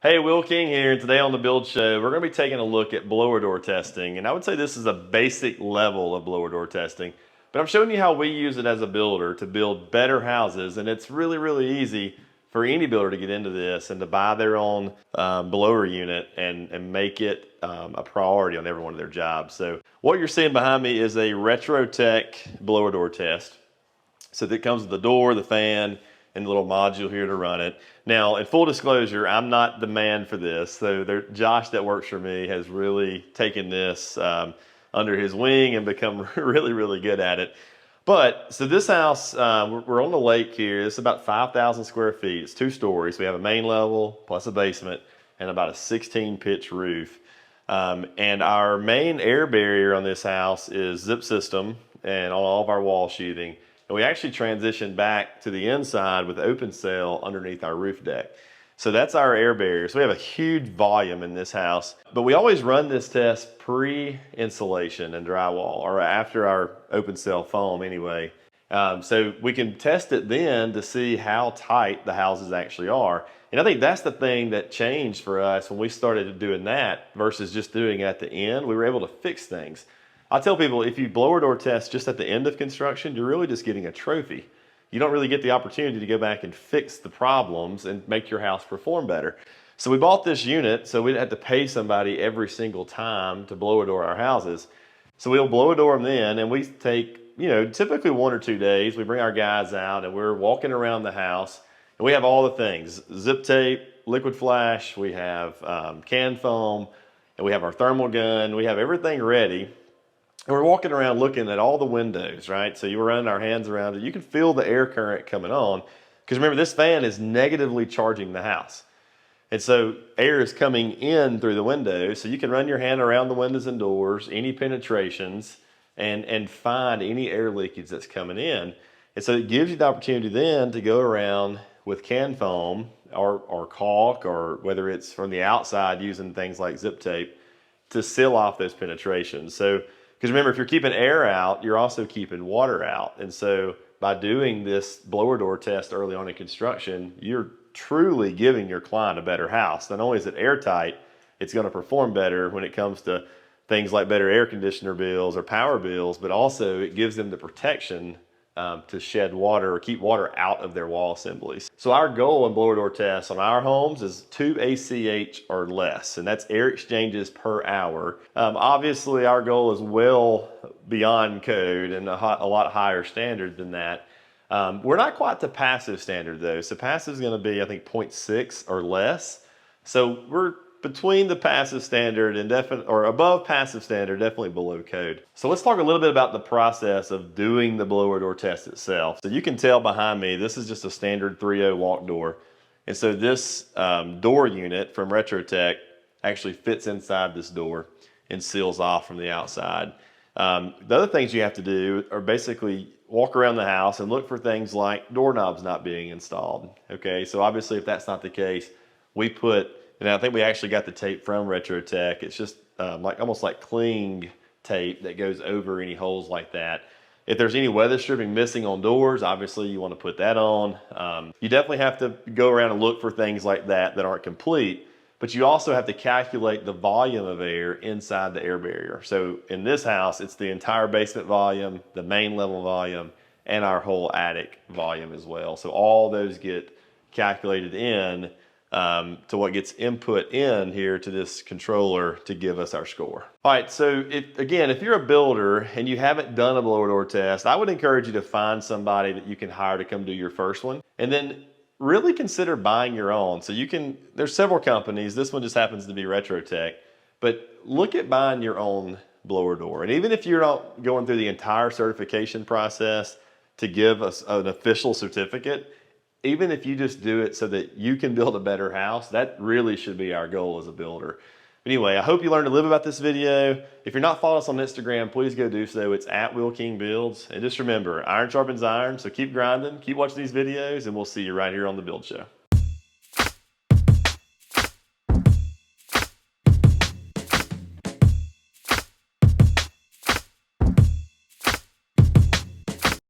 Hey, Will King here, and today on the Build Show, we're going to be taking a look at blower door testing. And I would say this is a basic level of blower door testing, but I'm showing you how we use it as a builder to build better houses. And it's really easy for any builder to get into this and to buy their own blower unit and make it a priority on every one of their jobs. So what you're seeing behind me is a RetroTech blower door test. So that comes with the door, the fan, and the little module here to run it. Now, in full disclosure, I'm not the man for this. So Josh that works for me has really taken this under his wing and become really good at it. But, so this house, we're on the lake here. It's about 5,000 square feet. It's 2 stories. We have a main level plus a basement and about a 16 pitch roof. And our main air barrier on this house is zip system and on all of our wall sheathing. And we actually transitioned back to the inside with open cell underneath our roof deck. So that's our air barrier. So we have a huge volume in this house, but we always run this test pre-insulation and drywall, or after our open cell foam anyway. So we can test it then to see how tight the houses actually are. And I think that's the thing that changed for us when we started doing that versus just doing it at the end. We were able to fix things. I tell people, if you blower door test just at the end of construction, you're really just getting a trophy. You don't really get the opportunity to go back and fix the problems and make your house perform better. So we bought this unit so we didn't have to pay somebody every single time to blower door our houses. So we'll blower door them then, and we take, typically 1 or 2 days. We bring our guys out and we're walking around the house, and we have all the things: zip tape, liquid flash, we have can foam, and we have our thermal gun. We have everything ready. And we're walking around looking at all the windows, right? So you were running our hands around it. You can feel the air current coming on, because remember, this fan is negatively charging the house. And so air is coming in through the windows. So you can run your hand around the windows and doors, any penetrations, and find any air leakage that's coming in. And so it gives you the opportunity then to go around with can foam or caulk, or whether it's from the outside using things like zip tape to seal off those penetrations. So, because remember, if you're keeping air out, you're also keeping water out. And so by doing this blower door test early on in construction, you're truly giving your client a better house. Not only is it airtight, it's going to perform better when it comes to things like better air conditioner bills or power bills, but also it gives them the protection to shed water or keep water out of their wall assemblies. So our goal in blower door tests on our homes is 2 ACH or less, and that's air exchanges per hour. Obviously our goal is well beyond code and a lot higher standard than that. We're not quite to passive standard though. So passive is going to be, I think, 0.6 or less. So we're between the passive standard and above passive standard, definitely below code. So let's talk a little bit about the process of doing the blower door test itself. So you can tell behind me, this is just a standard 3.0 walk door. And so this door unit from RetroTech actually fits inside this door and seals off from the outside. The other things you have to do are basically walk around the house and look for things like doorknobs not being installed. Okay, so obviously if that's not the case, we put, and I think we actually got the tape from RetroTech. It's just almost like cling tape that goes over any holes like that. If there's any weather stripping missing on doors, obviously you want to put that on. You definitely have to go around and look for things like that aren't complete, but you also have to calculate the volume of air inside the air barrier. So in this house, it's the entire basement volume, the main level volume, and our whole attic volume as well. So all those get calculated in to what gets input in here to this controller to give us our score. All right, so if you're a builder and you haven't done a blower door test, I would encourage you to find somebody that you can hire to come do your first one, and then really consider buying your own. So there's several companies, this one just happens to be RetroTech, but look at buying your own blower door. And even if you're not going through the entire certification process to give us an official certificate, even if you just do it so that you can build a better house, that really should be our goal as a builder. But anyway, I hope you learned a little about this video. If you're not following us on Instagram, please go do so. It's at Will King Builds. And just remember, iron sharpens iron, so keep grinding, keep watching these videos, and we'll see you right here on The Build Show.